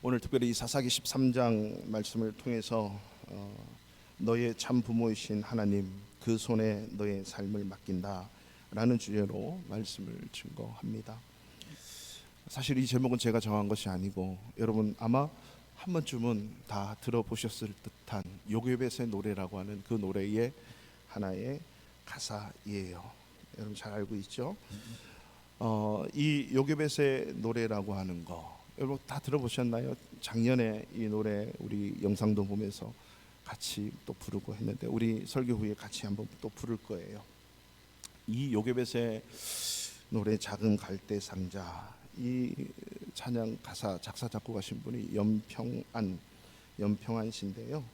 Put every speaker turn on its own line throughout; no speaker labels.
오늘 특별히 이 사사기 13장 말씀을 통해서 너의 참 부모이신 하나님 그 손에 너의 삶을 맡긴다 라는 주제로 말씀을 증거합니다. 사실 이 제목은 제가 정한 것이 아니고 여러분 아마 한 번쯤은 다 들어보셨을 듯한 요괴벳의 노래라고 하는 그 노래의 하나의 가사이에요. 여러분 잘 알고 있죠? 이 요괴벳의 노래라고 하는 거 여러분 다 들어보셨나요? 작년에 이 노래 우리 영상도 보면서 같이 또 부르고 했는데 우리 설교 후에 같이 한번 또 부를 거예요. 이 요괴벳의 노래 작은 갈대 상자, 이 찬양 가사 작사 작곡하신 분이 연평안 씨인데요.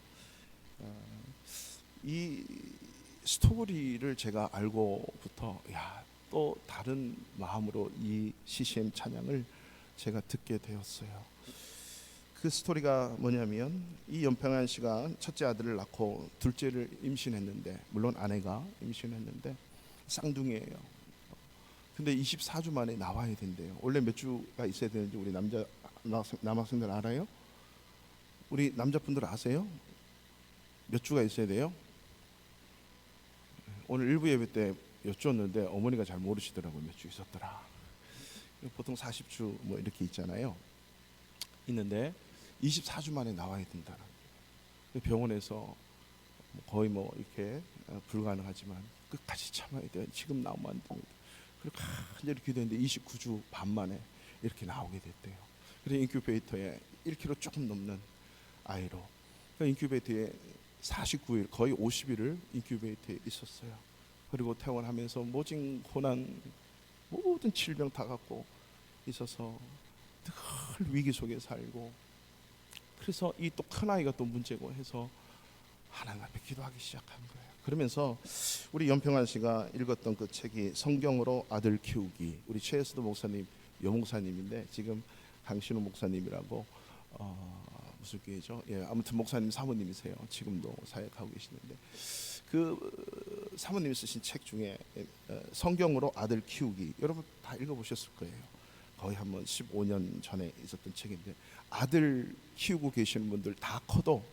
이 스토리를 제가 알고부터 또 다른 마음으로 이 CCM 찬양을 제가 듣게 되었어요. 그 스토리가 뭐냐면 이 연평안 씨가 첫째 아들을 낳고 둘째를 임신했는데, 물론 아내가 임신했는데 쌍둥이에요. 근데 24주 만에 나와야 된대요. 원래 몇 주가 있어야 되는지 우리 남학생들 알아요? 우리 남자분들 아세요? 몇 주가 있어야 돼요? 오늘 일부 예배 때 여쭈었는데 어머니가 잘 모르시더라고요. 몇 주 있었더라. 보통 40주 뭐 이렇게 있잖아요. 있는데 24주 만에 나와야 된다. 병원에서 거의 뭐 이렇게 불가능하지만 끝까지 참아야 돼. 지금 나오면 안 됩니다. 그리고 간절히 기도했는데 29주 반 만에 이렇게 나오게 됐대요. 그래서 인큐베이터에 1kg 조금 넘는 아이로 인큐베이터에 49일 거의 50일을 인큐베이터에 있었어요. 그리고 퇴원하면서 모진 고난 모든 질병 다 갖고 있어서 늘 위기 속에 살고, 그래서 이 또 큰아이가 또 문제고 해서 하나님 앞에 기도하기 시작한 거예요. 그러면서 우리 연평안 씨가 읽었던 그 책이 성경으로 아들 키우기, 우리 최혜수도 목사님 여목사님인데 지금 강신우 목사님이라고 무슨 교회죠? 아무튼 목사님 사모님이세요. 지금도 사역하고 계시는데 그 사모님이 쓰신 책 중에 성경으로 아들 키우기, 여러분 다 읽어보셨을 거예요. 거의 한번 15년 전에 있었던 책인데, 아들 키우고 계시는 분들 다 커도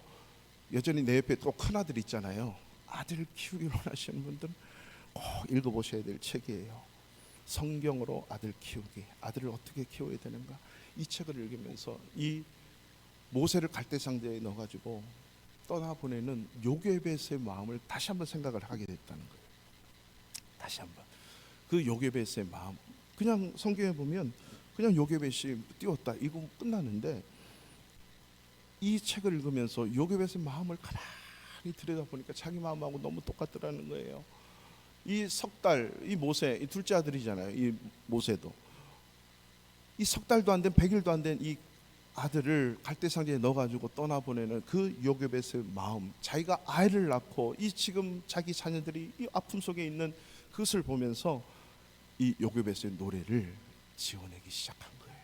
여전히 내 옆에 또 큰아들 있잖아요. 아들 키우기를 원하시는 분들은 꼭 읽어보셔야 될 책이에요. 성경으로 아들 키우기, 아들을 어떻게 키워야 되는가, 이 책을 읽으면서 이 모세를 갈대상자에 넣어가지고 떠나보내는 요괴벳의 마음을 다시 한번 생각을 하게 됐다는 거예요. 다시 한번 그 요괴벳의 마음, 그냥 성경에 보면 그냥 요괴벳이 띄웠다 이거 끝나는데, 이 책을 읽으면서 요괴벳의 마음을 가만히 들여다보니까 자기 마음하고 너무 똑같더라는 거예요. 이 석 달, 이 모세, 이 둘째 아들이잖아요. 이 모세도 이 석 달도 안 된, 100일도 안 된 이 아들을 갈대상자에 넣어가지고 떠나보내는 그 요괴벳의 마음, 자기가 아이를 낳고 이 지금 자기 자녀들이 이 아픔 속에 있는 그것을 보면서 이 요괴벳의 노래를 지어내기 시작한 거예요.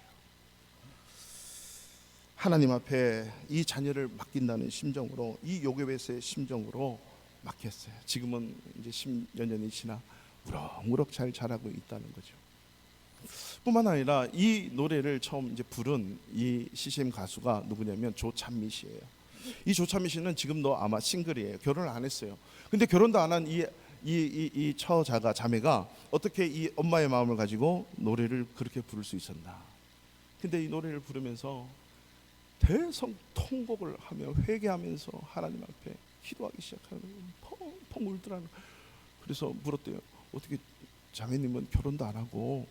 하나님 앞에 이 자녀를 맡긴다는 심정으로, 이 요괴벳의 심정으로 맡겼어요. 지금은 이제 10여 년이 지나 무럭무럭 잘 자라고 있다는 거죠. 뿐만 아니라 이 노래를 처음 이제 부른 이 CCM 가수가 누구냐면 조찬미 씨예요. 이 조찬미 씨는 지금도 아마 싱글이에요. 결혼을 안 했어요. 근데 결혼도 안 한 이 처자가, 자매가 어떻게 이 엄마의 마음을 가지고 노래를 그렇게 부를 수 있었나. 근데 이 노래를 부르면서 대성통곡을 하며 회개하면서 하나님 앞에 기도하기 시작하는 거예요. 펑펑 울더라는 거예요. 그래서 물었대요. 어떻게 자매님은 결혼도 안 하고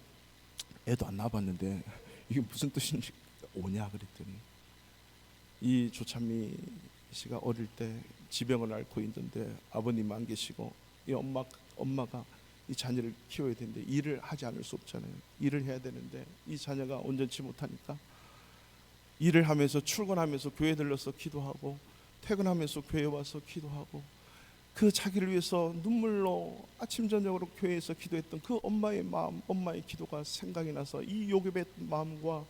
애도 안 낳아봤는데 이게 무슨 뜻인지 오냐 그랬더니, 이 조찬미 씨가 어릴 때 지병을 앓고 있는데 아버님 안 계시고 이 엄마가 이 자녀를 키워야 되는데 일을 하지 않을 수 없잖아요. 일을 해야 되는데 이 자녀가 온전치 못하니까 일을 하면서 출근하면서 교회 들러서 기도하고 퇴근하면서 교회 와서 기도하고, 그 자기를 위해서 눈물로 아침 저녁으로 교회에서 기도했던 그 엄마의 마음, 엄마의 기도가 생각이 나서 이 요괴벳 마음과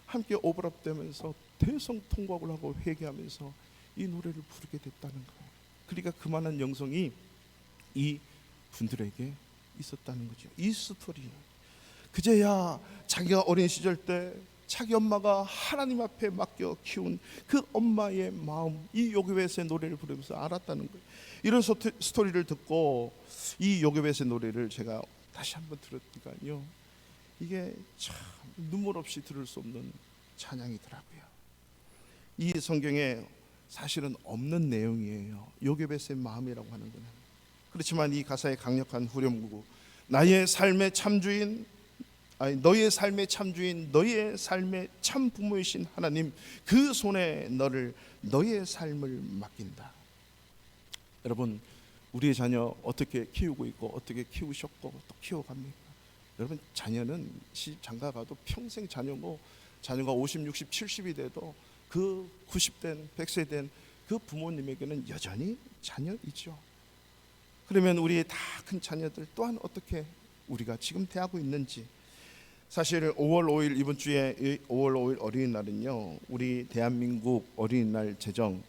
함께 오버랩되면서 대성통곡을 하고 회개하면서 이 노래를 부르게 됐다는 거예요. 그러니까 그만한 영성이 이 분들에게 있었다는 거죠. 이 스토리, 그제야 자기가 어린 시절 때 자기 엄마가 하나님 앞에 맡겨 키운 그 엄마의 마음, 이 요괴벳의 노래를 부르면서 알았다는 거예요. 이런 스토리를 듣고 이 요괴벳의 노래를 제가 다시 한번 들었으니까요, 이게 참 눈물 없이 들을 수 없는 찬양이더라고요. 이 성경에 사실은 없는 내용이에요. 요괴벳의 마음이라고 하는 거는. 그렇지만 이 가사의 강력한 후렴구, 나의 삶의 참주인, 너의 삶의 참주인, 너의 삶의 참 부모이신 하나님, 그 손에 너의 삶을 맡긴다. 여러분, 우리의 자녀 어떻게 키우고 있고 어떻게 키우셨고 또 키워갑니까? 여러분, 자녀는 장가가도 평생 자녀고, 자녀가 50, 60, 70이 돼도 그 90된 100세 된 그 부모님에게는 여전히 자녀이죠. 그러면 우리의 다 큰 자녀들 또한 어떻게 우리가 지금 대하고 있는지. 사실 5월 5일, 이번 주에 5월 5일 어린이날은요, 우리 대한민국 어린이날 제정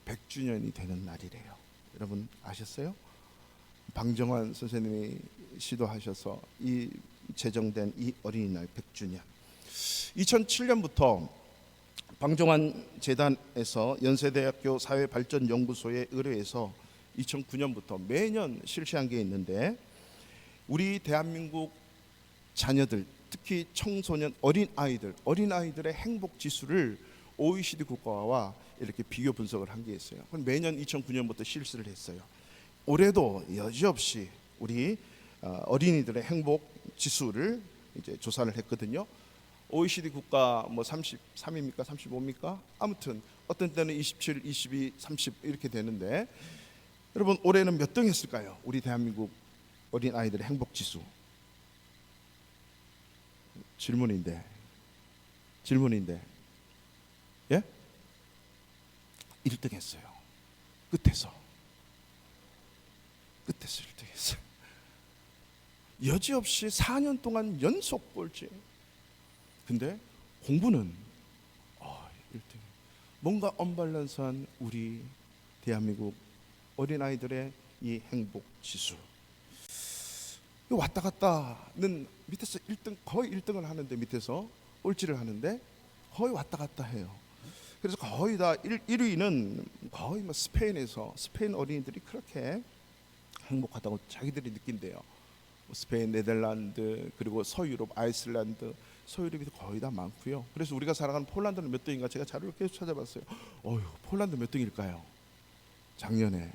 100주년이 되는 날이래요. 여러분 아셨어요? 방정환 선생님이 시도하셔서 이 제정된 이 어린이날 100주년, 2007년부터 방정환 재단에서 연세대학교 사회발전연구소에 의뢰해서 2009년부터 매년 실시한 게 있는데, 우리 대한민국 자녀들, 특히 청소년 어린아이들의 행복 지수를 OECD 국가와 이렇게 비교 분석을 한 게 있어요. 매년 2009년부터 실시를 했어요. 올해도 여지없이 우리 어린이들의 행복 지수를 이제 조사를 했거든요. OECD 국가 뭐 33입니까 35입니까? 아무튼 어떤 때는 27, 22, 30 이렇게 되는데, 여러분 올해는 몇 등 했을까요? 우리 대한민국 어린아이들의 행복 지수. 질문인데 예? 1등 했어요. 끝에서 1등 했어요. 여지없이 4년 동안 연속 꼴찌. 근데 공부는 1등. 뭔가 언밸런스한 우리 대한민국 어린아이들의 이 행복 지수, 왔다 갔다는, 밑에서 1등, 거의 1등을 하는데, 밑에서 꼴찌를 하는데 거의 왔다 갔다 해요. 그래서 거의 다 1위는 거의 뭐 스페인 어린이들이 그렇게 행복하다고 자기들이 느낀대요. 스페인, 네덜란드, 그리고 서유럽, 아이슬란드, 서유럽이 거의 다 많고요. 그래서 우리가 살아가는 폴란드는 몇 등인가 제가 자료를 계속 찾아봤어요. 폴란드 몇 등일까요? 작년에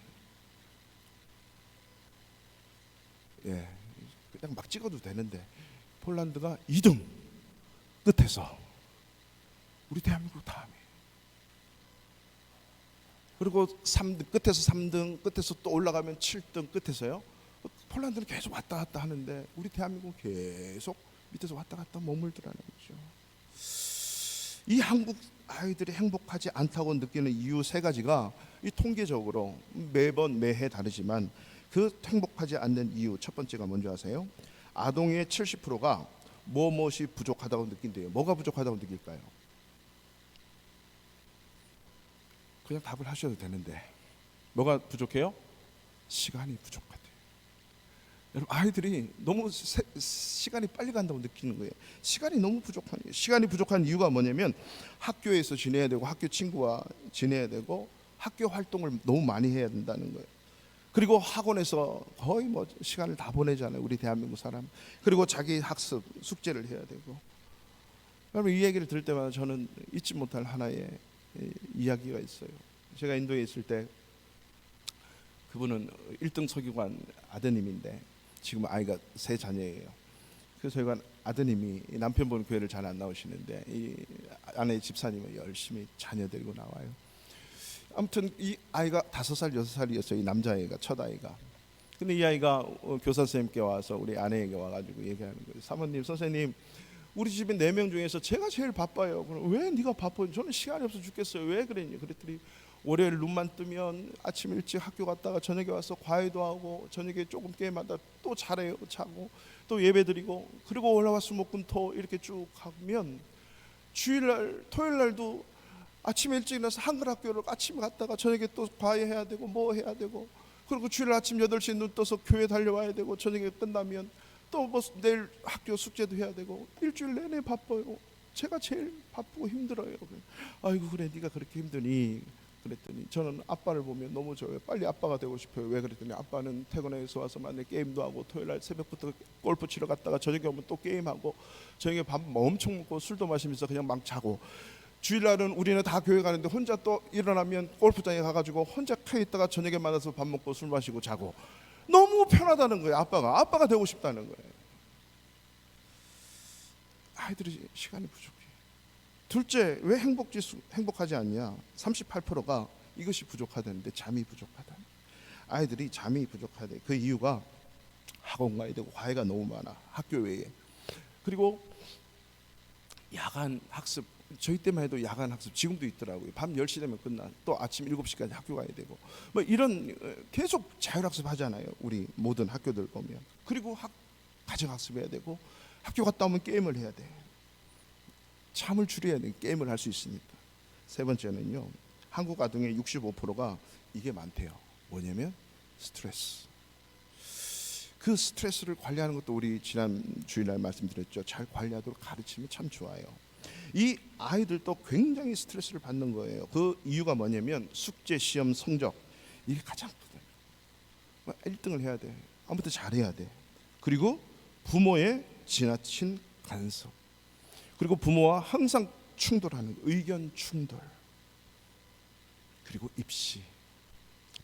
그냥 막 찍어도 되는데 폴란드가 2등, 끝에서. 우리 대한민국 다음에. 그리고 3등, 끝에서 3등, 끝에서 또 올라가면 7등, 끝에서요. 폴란드는 계속 왔다 갔다 하는데 우리 대한민국은 계속 밑에서 왔다 갔다 머물더라는 거죠. 이 한국 아이들이 행복하지 않다고 느끼는 이유 3가지가 이 통계적으로 매해 다르지만, 그 행복하지 않는 이유 첫 번째가 뭔지 아세요? 아동의 70%가 무엇이 부족하다고 느낀대요. 뭐가 부족하다고 느낄까요? 그냥 답을 하셔도 되는데, 뭐가 부족해요? 시간이 부족하대요. 여러분, 아이들이 너무 시간이 빨리 간다고 느끼는 거예요. 시간이 너무 부족한 거예요. 시간이 부족한 이유가 뭐냐면, 학교에서 지내야 되고, 학교 친구와 지내야 되고, 학교 활동을 너무 많이 해야 된다는 거예요. 그리고 학원에서 거의 뭐 시간을 다 보내잖아요, 우리 대한민국 사람. 그리고 자기 학습, 숙제를 해야 되고. 여러분, 이 얘기를 들을 때마다 저는 잊지 못할 하나의 이야기가 있어요. 제가 인도에 있을 때, 그분은 1등 서기관 아드님인데 지금 아이가 3 자녀예요. 그 서기관 아드님이 남편분 교회를 잘 안 나오시는데, 이 아내 집사님은 열심히 자녀 데리고 나와요. 아무튼 이 아이가 5살, 6살이었어요. 이 남자아이가, 첫 아이가. 근데 이 아이가 교사 선생님께 와서 우리 아내에게 와가지고 얘기하는 거예요. 사모님, 선생님, 우리 집에 4명 중에서 제가 제일 바빠요. 그럼 왜 네가 바빠요? 저는 시간이 없어 죽겠어요. 왜 그랬니? 그랬더니 월요일 눈만 뜨면 아침 일찍 학교 갔다가 저녁에 와서 과외도 하고, 저녁에 조금 게임하다 또 자래요, 자고, 또 예배드리고, 그리고 올라와 수목금토 이렇게 쭉 하면 주일날, 토요일날도 아침 일찍 일어나서 한글 학교를 아침에 갔다가 저녁에 또 과외해야 되고 뭐 해야 되고, 그리고 주일 아침 8시에 눈 떠서 교회 달려와야 되고, 저녁에 끝나면 또 뭐 내일 학교 숙제도 해야 되고, 일주일 내내 바빠요. 제가 제일 바쁘고 힘들어요. 아이고 그래 네가 그렇게 힘드니? 그랬더니 저는 아빠를 보면 너무 좋아요. 빨리 아빠가 되고 싶어요. 왜 그랬더니 아빠는 퇴근해서 와서 만약 게임도 하고 토요일날 새벽부터 골프 치러 갔다가 저녁에 오면 또 게임하고 저녁에 밥 엄청 먹고 술도 마시면서 그냥 막 자고, 주일날은 우리는 다 교회 가는데 혼자 또 일어나면 골프장에 가가지고 혼자 카 있다가 저녁에 만나서 밥 먹고 술 마시고 자고, 너무 편하다는 거예요. 아빠가 되고 싶다는 거예요. 아이들이 시간이 부족해. 둘째, 왜 행복하지 않냐? 38%가 이것이 부족하다는데 잠이 부족하다. 아이들이 잠이 부족하대. 그 이유가 학원 가야 되고 과외가 너무 많아, 학교 외에. 그리고 야간 학습, 저희 때만 해도 야간 학습 지금도 있더라고요. 밤 10시 되면 끝나, 또 아침 7시까지 학교 가야 되고, 뭐 이런 계속 자율학습 하잖아요, 우리 모든 학교들 보면. 그리고 가정학습 해야 되고, 학교 갔다 오면 게임을 해야 돼. 잠을 줄여야 돼, 게임을 할 수 있으니까. 세 번째는요, 한국 아동의 65%가 이게 많대요. 뭐냐면 스트레스. 그 스트레스를 관리하는 것도 우리 지난 주일날 말씀드렸죠. 잘 관리하도록 가르치면 참 좋아요. 이 아이들도 굉장히 스트레스를 받는 거예요. 그 이유가 뭐냐면 숙제, 시험, 성적, 이게 가장 크다. 1등을 해야 돼. 아무튼 잘해야 돼. 그리고 부모의 지나친 간섭, 그리고 부모와 항상 충돌하는 의견 충돌, 그리고 입시,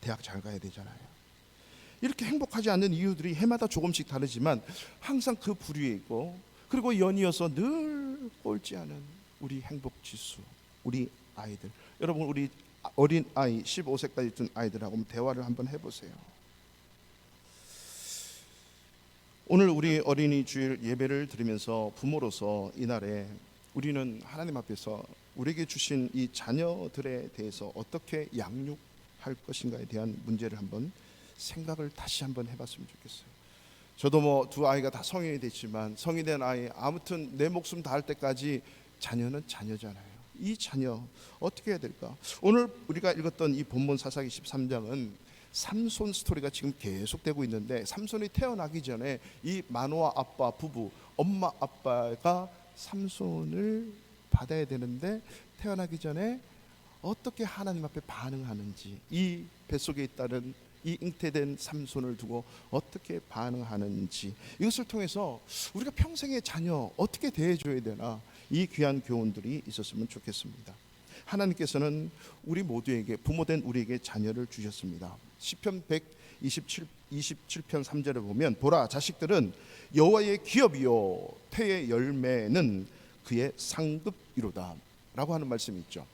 대학 잘 가야 되잖아요. 이렇게 행복하지 않는 이유들이 해마다 조금씩 다르지만 항상 그 부류에 있고, 그리고 연이어서 늘 꼴찌하는 우리 행복지수, 우리 아이들. 여러분, 우리 어린 아이 15세까지 된 아이들하고 대화를 한번 해보세요. 오늘 우리 어린이 주일 예배를 드리면서 부모로서 이날에 우리는 하나님 앞에서 우리에게 주신 이 자녀들에 대해서 어떻게 양육할 것인가에 대한 문제를 한번 생각을 다시 한번 해봤으면 좋겠어요. 저도 뭐 두 아이가 다 성인이 됐지만, 성인이 된 아이, 아무튼 내 목숨 다할 때까지 자녀는 자녀잖아요. 이 자녀 어떻게 해야 될까? 오늘 우리가 읽었던 이 본문 사사기 13장은 삼손 스토리가 지금 계속되고 있는데, 삼손이 태어나기 전에 이 마노아 아빠 부부, 엄마 아빠가 삼손을 받아야 되는데 태어나기 전에 어떻게 하나님 앞에 반응하는지, 이 뱃속에 있다는 이 잉태된 삼손을 두고 어떻게 반응하는지, 이것을 통해서 우리가 평생의 자녀 어떻게 대해줘야 되나, 이 귀한 교훈들이 있었으면 좋겠습니다. 하나님께서는 우리 모두에게, 부모된 우리에게 자녀를 주셨습니다. 시편 127편 3절을 보면, 보라, 자식들은 여호와의 기업이요 태의 열매는 그의 상급이로다 라고 하는 말씀이 있죠.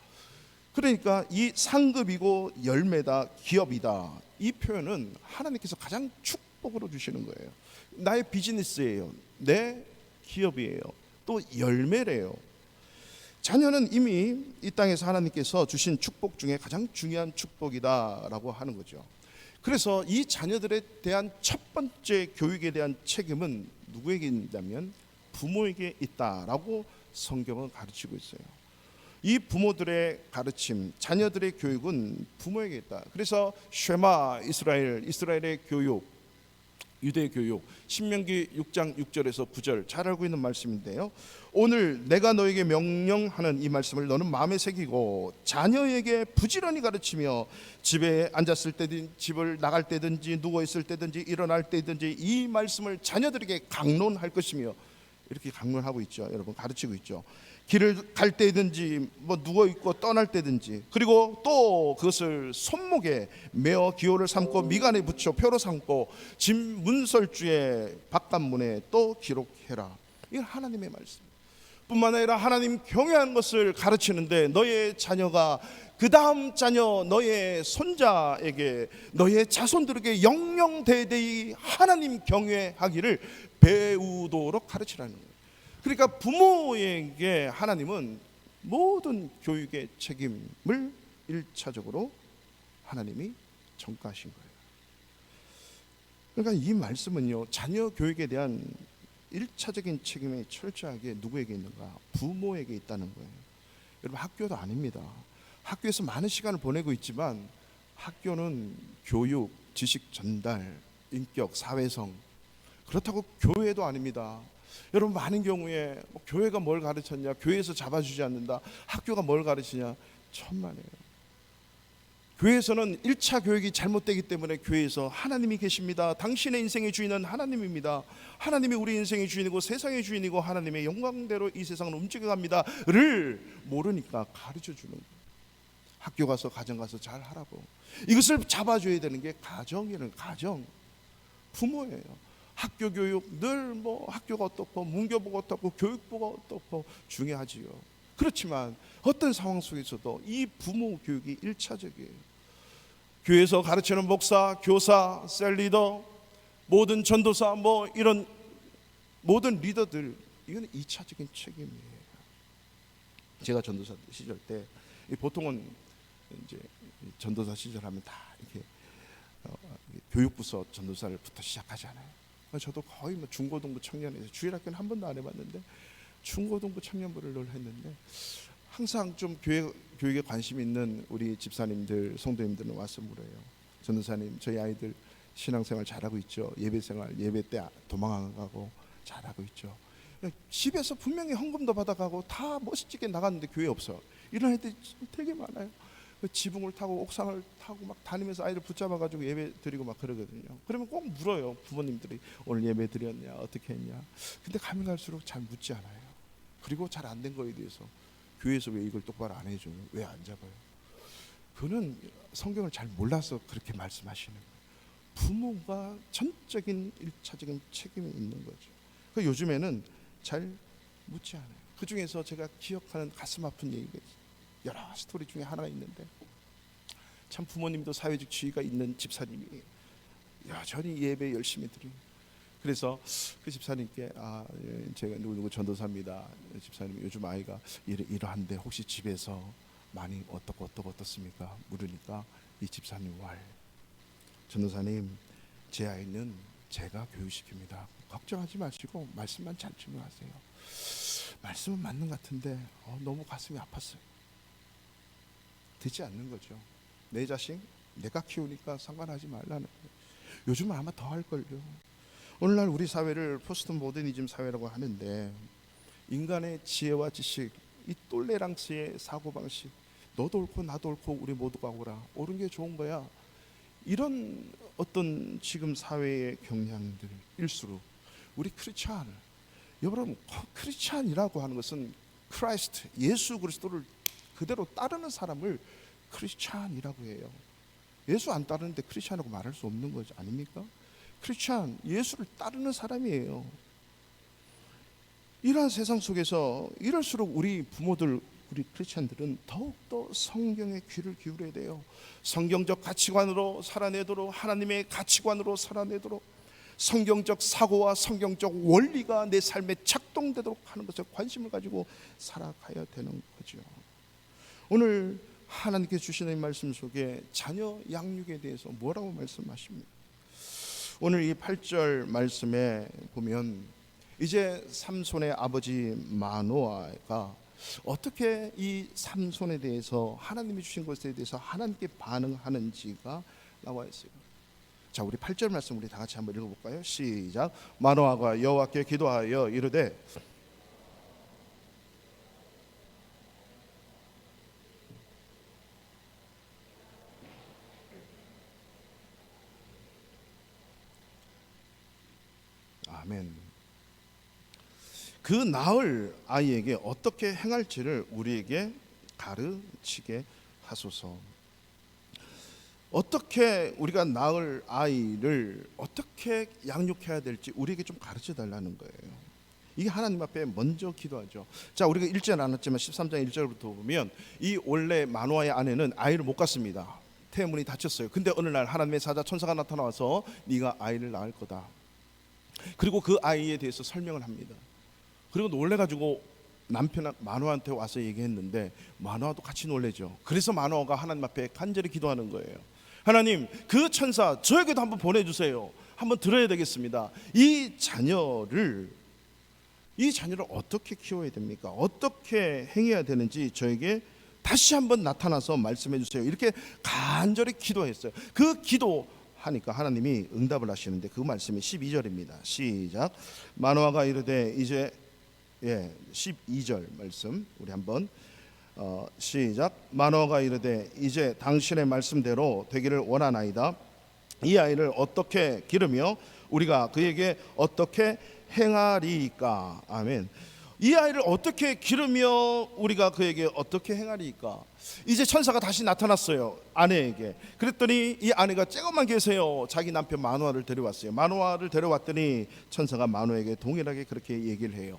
그러니까 이 상급이고 열매다, 기업이다, 이 표현은 하나님께서 가장 축복으로 주시는 거예요. 나의 비즈니스예요, 내 기업이에요, 또 열매래요. 자녀는 이미 이 땅에서 하나님께서 주신 축복 중에 가장 중요한 축복이다라고 하는 거죠. 그래서 이 자녀들에 대한 첫 번째 교육에 대한 책임은 누구에게 있냐면 부모에게 있다라고 성경은 가르치고 있어요. 이 부모들의 가르침, 자녀들의 교육은 부모에게 있다. 그래서 쉐마 이스라엘, 이스라엘의 교육, 유대 교육, 신명기 6장 6절에서 9절 잘 알고 있는 말씀인데요, 오늘 내가 너에게 명령하는 이 말씀을 너는 마음에 새기고 자녀에게 부지런히 가르치며 집에 앉았을 때든 집을 나갈 때든지 누워 있을 때든지 일어날 때든지 이 말씀을 자녀들에게 강론할 것이며, 이렇게 강론하고 있죠. 여러분, 가르치고 있죠. 길을 갈 때든지 뭐 누워 있고 떠날 때든지, 그리고 또 그것을 손목에 메어 기호를 삼고 미간에 붙여 표로 삼고 집 문설주에 바깥문에 또 기록해라. 이건 하나님의 말씀 뿐만 아니라 하나님 경외하는 것을 가르치는데, 너의 자녀가 그 다음 자녀, 너의 손자에게, 너의 자손들에게 영영대대히 하나님 경외하기를 배우도록 가르치라는 거예요. 그러니까 부모에게 하나님은 모든 교육의 책임을 1차적으로 하나님이 전가하신 거예요. 그러니까 이 말씀은요, 자녀 교육에 대한 1차적인 책임이 철저하게 누구에게 있는가? 부모에게 있다는 거예요. 여러분, 학교도 아닙니다. 학교에서 많은 시간을 보내고 있지만 학교는 교육, 지식 전달, 인격, 사회성, 그렇다고 교회도 아닙니다. 여러분, 많은 경우에 뭐 교회가 뭘 가르쳤냐, 교회에서 잡아주지 않는다, 학교가 뭘 가르치냐, 천만에요. 교회에서는 1차 교육이 잘못되기 때문에 교회에서 하나님이 계십니다, 당신의 인생의 주인은 하나님입니다, 하나님이 우리 인생의 주인이고 세상의 주인이고 하나님의 영광대로 이 세상을 움직여갑니다를 모르니까 가르쳐주는 거예요. 학교 가서 가정 가서 잘 하라고. 이것을 잡아줘야 되는 게 가정이에요. 가정, 부모예요. 학교 교육, 늘 뭐 학교가 어떻고 문교부가 어떻고 교육부가 어떻고 중요하지요. 그렇지만 어떤 상황 속에서도 이 부모 교육이 1차적이에요. 교회에서 가르치는 목사, 교사, 셀리더, 모든 전도사, 뭐 이런 모든 리더들, 이건 2차적인 책임이에요. 제가 전도사 시절 때 보통은 이제 전도사 시절하면 다 이렇게 교육부서 전도사를부터 시작하잖아요. 저도 거의 뭐 중고등부 청년에서 주일학교는 한 번도 안 해봤는데 중고등부 청년부를 늘 했는데, 항상 좀 교육에 관심 있는 우리 집사님들, 성도님들은 와서 물어요. 전도사님, 저희 아이들 신앙생활 잘하고 있죠? 예배생활, 예배 때 도망 안 가고 잘하고 있죠? 집에서 분명히 헌금도 받아가고 다 멋지게 나갔는데 교회 없어. 이런 애들이 되게 많아요. 지붕을 타고 옥상을 타고 막 다니면서 아이들 붙잡아가지고 예배 드리고 막 그러거든요. 그러면 꼭 물어요. 부모님들이 오늘 예배 드렸냐, 어떻게 했냐. 근데 가면 갈수록 잘 묻지 않아요. 그리고 잘 안 된 거에 대해서 교회에서 왜 이걸 똑바로 안 해줘요? 왜 안 잡아요? 그는 성경을 잘 몰라서 그렇게 말씀하시는 거예요. 부모가 전적인 1차적인 책임이 있는 거죠. 요즘에는 잘 묻지 않아요. 그 중에서 제가 기억하는 가슴 아픈 얘기가 있어요. 여러 스토리 중에 하나 있는데, 참 부모님도 사회적 지위가 있는 집사님이 여전히 예배 열심히 드려요. 그래서 그 집사님께 제가 누구 전도사입니다. 집사님, 요즘 아이가 이러한데 혹시 집에서 많이 어떻습니까? 물으니까 이 집사님 말, 전도사님, 제 아이는 제가 교육시킵니다. 걱정하지 마시고 말씀만 잘 증거하세요. 말씀은 맞는 것 같은데 너무 가슴이 아팠어요. 듣지 않는 거죠. 내 자식 내가 키우니까 상관하지 말라는 거예요. 요즘은 아마 더 할걸요. 오늘날 우리 사회를 포스트 모더니즘 사회라고 하는데, 인간의 지혜와 지식, 이 똘레랑스의 사고방식, 너도 옳고 나도 옳고 우리 모두가 옳은 게 좋은 거야, 이런 어떤 지금 사회의 경향들일수록 우리 크리스찬, 여러분, 크리스찬이라고 하는 것은 크라이스트, 예수 그리스도를 그대로 따르는 사람을 크리스찬이라고 해요. 예수 안 따르는데 크리스찬이라고 말할 수 없는 거지 아닙니까? 크리스찬, 예수를 따르는 사람이에요. 이러한 세상 속에서 이럴수록 우리 부모들, 우리 크리스찬들은 더욱더 성경에 귀를 기울여야 돼요. 성경적 가치관으로 살아내도록, 하나님의 가치관으로 살아내도록, 성경적 사고와 성경적 원리가 내 삶에 작동되도록 하는 것에 관심을 가지고 살아가야 되는 거죠. 오늘 하나님께 주시는 이 말씀 속에 자녀 양육에 대해서 뭐라고 말씀하십니까? 오늘 이 8절 말씀에 보면 이제 삼손의 아버지 마노아가 어떻게 이 삼손에 대해서, 하나님이 주신 것에 대해서 하나님께 반응하는지가 나와 있어요. 자, 우리 8절 말씀 우리 다 같이 한번 읽어볼까요? 시작. 마노아가 여호와께 기도하여 이르되, 아멘. 그 낳을 아이에게 어떻게 행할지를 우리에게 가르치게 하소서. 어떻게 우리가 낳을 아이를 어떻게 양육해야 될지 우리에게 좀 가르쳐 달라는 거예요. 이게 하나님 앞에 먼저 기도하죠. 자, 우리가 읽지 않았지만 13장 1절부터 보면 이 원래 마노아의 아내는 아이를 못 갖습니다. 태문이 닫혔어요. 근데 어느 날 하나님의 사자 천사가 나타나와서 네가 아이를 낳을 거다. 그리고 그 아이에 대해서 설명을 합니다. 그리고 놀래가지고 남편 마노아한테 와서 얘기했는데 마노아도 같이 놀래죠. 그래서 마노아가 하나님 앞에 간절히 기도하는 거예요. 하나님, 그 천사 저에게도 한번 보내주세요. 한번 들어야 되겠습니다. 이 자녀를 어떻게 키워야 됩니까? 어떻게 행해야 되는지 저에게 다시 한번 나타나서 말씀해 주세요. 이렇게 간절히 기도했어요. 그 기도 하니까 하나님이 응답을 하시는데 그 말씀이 12절입니다. 시작. 마노아가 이르되 이제 12절 말씀 우리 한번 시작. 마노아가 이르되 이제 당신의 말씀대로 되기를 원하나이다. 이 아이를 어떻게 기르며 우리가 그에게 어떻게 행하리이까. 아멘. 이 아이를 어떻게 기르며 우리가 그에게 어떻게 행하리이까. 이제 천사가 다시 나타났어요, 아내에게. 그랬더니 이 아내가 쬐고만 계세요. 자기 남편 마노아를 데려왔어요. 마노아를 데려왔더니 천사가 마노아에게 동일하게 그렇게 얘기를 해요.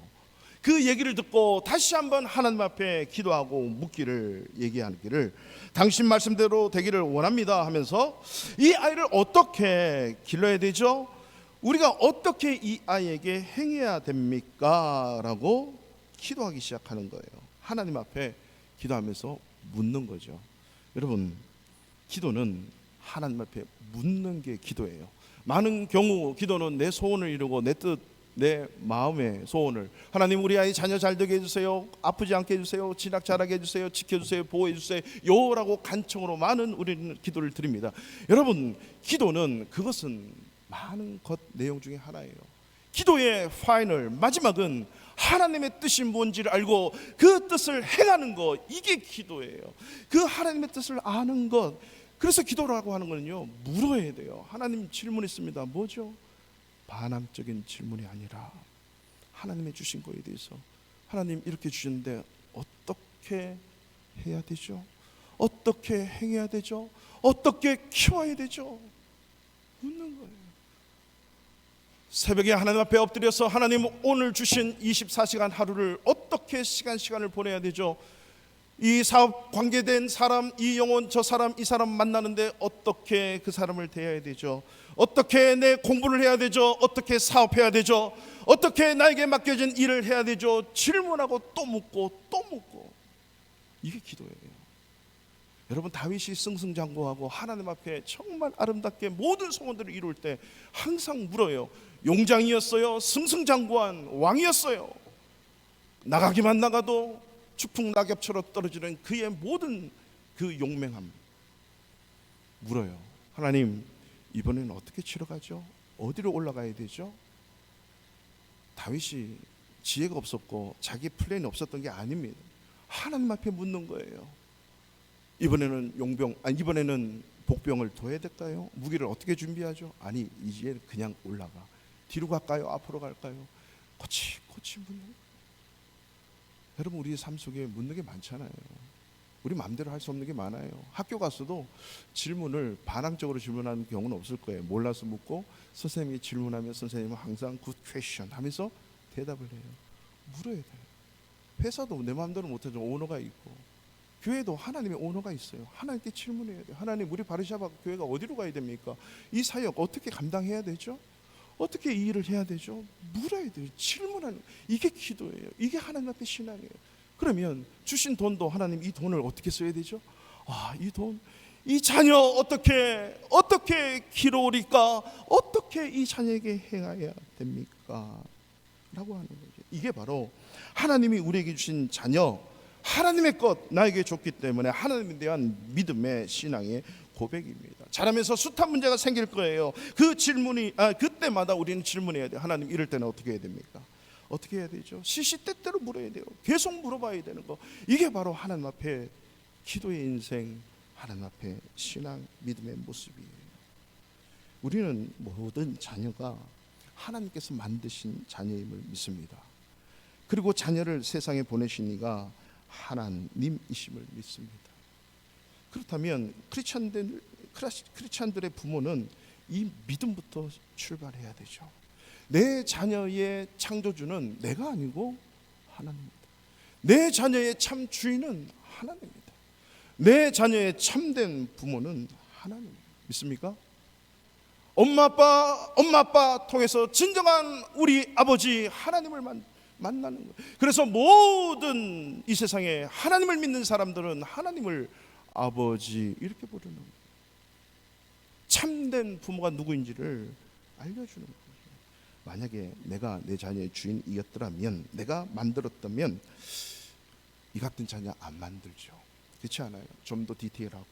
그 얘기를 듣고 다시 한번 하나님 앞에 기도하고 묻기를 얘기하기를 당신 말씀대로 되기를 원합니다 하면서 이 아이를 어떻게 길러야 되죠? 우리가 어떻게 이 아이에게 행해야 됩니까? 라고 기도하기 시작하는 거예요. 하나님 앞에 기도하면서 묻는 거죠. 여러분, 기도는 하나님 앞에 묻는 게 기도예요. 많은 경우 기도는 내 소원을 이루고 내 뜻, 내 마음의 소원을, 하나님 우리 아이 자녀 잘 되게 해주세요, 아프지 않게 해주세요, 진학 잘하게 해주세요, 지켜주세요, 보호해주세요 요라고 간청으로 많은 우리는 기도를 드립니다. 여러분, 기도는 그것은 많은 것 내용 중에 하나예요. 기도의 파이널 마지막은 하나님의 뜻이 뭔지를 알고 그 뜻을 행하는 것, 이게 기도예요. 그 하나님의 뜻을 아는 것. 그래서 기도라고 하는 거는요, 물어야 돼요. 하나님 질문했습니다. 뭐죠? 반항적인 질문이 아니라 하나님의 주신 거에 대해서, 하나님 이렇게 주셨는데 어떻게 해야 되죠? 어떻게 행해야 되죠? 어떻게 키워야 되죠? 묻는 거예요. 새벽에 하나님 앞에 엎드려서 하나님 오늘 주신 24시간 하루를 어떻게 시간을 보내야 되죠? 이 사업 관계된 사람, 이 영혼, 저 사람, 이 사람 만나는데 어떻게 그 사람을 대해야 되죠? 어떻게 내 공부를 해야 되죠? 어떻게 사업해야 되죠? 어떻게 나에게 맡겨진 일을 해야 되죠? 질문하고 또 묻고 또 묻고. 이게 기도예요. 여러분, 다윗이 승승장구하고 하나님 앞에 정말 아름답게 모든 소원들을 이룰 때 항상 물어요. 용장이었어요. 승승장구한 왕이었어요. 나가기만 나가도 추풍낙엽처럼 떨어지는 그의 모든 그 용맹함 물어요. 하나님, 이번에는 어떻게 치러 가죠? 어디로 올라가야 되죠? 다윗이 지혜가 없었고 자기 플랜이 없었던 게 아닙니다. 하나님 앞에 묻는 거예요. 이번에는 이번에는 복병을 둬야 될까요? 무기를 어떻게 준비하죠? 아니, 이제 그냥 올라가. 뒤로 갈까요? 앞으로 갈까요? 코치 묻는 거예요. 여러분, 우리의 삶 속에 묻는 게 많잖아요. 우리 마음대로 할 수 없는 게 많아요. 학교 가서도 질문을 반항적으로 질문하는 경우는 없을 거예요. 몰라서 묻고 선생님이 질문하면 선생님은 항상 good question 하면서 대답을 해요. 물어야 돼요. 회사도 내 마음대로 못하죠. 오너가 있고, 교회도 하나님의 오너가 있어요. 하나님께 질문해야 돼요. 하나님, 우리 바르샤바 교회가 어디로 가야 됩니까? 이 사역 어떻게 감당해야 되죠? 어떻게 이 일을 해야 되죠? 물어야 돼요. 질문하는, 이게 기도예요. 이게 하나님 앞에 신앙이에요. 그러면 주신 돈도 하나님 이 돈을 어떻게 써야 되죠? 이 돈, 이 자녀 어떻게 기르리까? 어떻게 이 자녀에게 행해야 됩니까? 라고 하는 거죠. 이게 바로 하나님이 우리에게 주신 자녀, 하나님의 것 나에게 줬기 때문에 하나님에 대한 믿음의 신앙의 고백입니다. 자라면서 숱한 문제가 생길 거예요. 그 질문이 그때마다 우리는 질문해야 돼요. 하나님, 이럴 때는 어떻게 해야 됩니까? 어떻게 해야 되죠? 시시때때로 물어야 돼요. 계속 물어봐야 되는 거. 이게 바로 하나님 앞에 기도의 인생, 하나님 앞에 신앙, 믿음의 모습이에요. 우리는 모든 자녀가 하나님께서 만드신 자녀임을 믿습니다. 그리고 자녀를 세상에 보내신 이가 하나님이심을 믿습니다. 그렇다면 크리스찬들의 부모는 이 믿음부터 출발해야 되죠. 내 자녀의 창조주는 내가 아니고 하나님입니다. 내 자녀의 참 주인은 하나님입니다. 내 자녀의 참된 부모는 하나님입니다. 믿습니까? 엄마 아빠 통해서 진정한 우리 아버지 하나님을 만나는 거예요. 그래서 모든 이 세상에 하나님을 믿는 사람들은 하나님을 아버지 이렇게 부르는 거예요. 참된 부모가 누구인지를 알려주는 거예요. 만약에 내가 내 자녀의 주인이었더라면, 내가 만들었다면 이 같은 자녀 안 만들죠. 그렇지 않아요? 좀 더 디테일하고,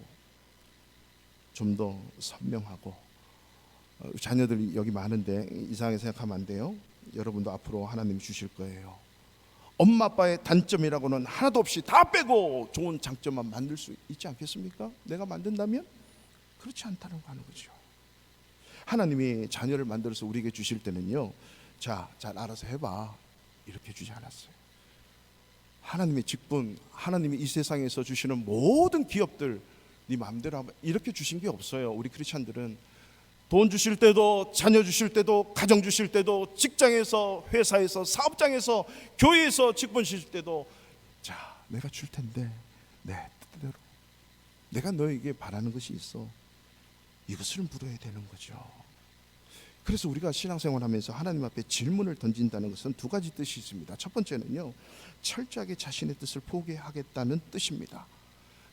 좀 더 선명하고, 자녀들이 여기 많은데 이상하게 생각하면 안 돼요. 여러분도 앞으로 하나님 주실 거예요. 엄마 아빠의 단점이라고는 하나도 없이 다 빼고 좋은 장점만 만들 수 있지 않겠습니까? 내가 만든다면? 그렇지 않다는 거 하는 거죠. 하나님이 자녀를 만들어서 우리에게 주실 때는요, 자, 잘 알아서 해봐, 이렇게 주지 않았어요. 하나님의 직분, 하나님이 이 세상에서 주시는 모든 기업들 네 마음대로 하면 이렇게 주신 게 없어요. 우리 크리스찬들은 돈 주실 때도, 자녀 주실 때도, 가정 주실 때도, 직장에서, 회사에서, 사업장에서, 교회에서 직분 주실 때도, 자, 내가 줄 텐데 내 뜻대로 내가 너에게 바라는 것이 있어, 이것을 물어야 되는 거죠. 그래서 우리가 신앙생활하면서 하나님 앞에 질문을 던진다는 것은 두 가지 뜻이 있습니다. 첫 번째는요, 철저하게 자신의 뜻을 포기하겠다는 뜻입니다.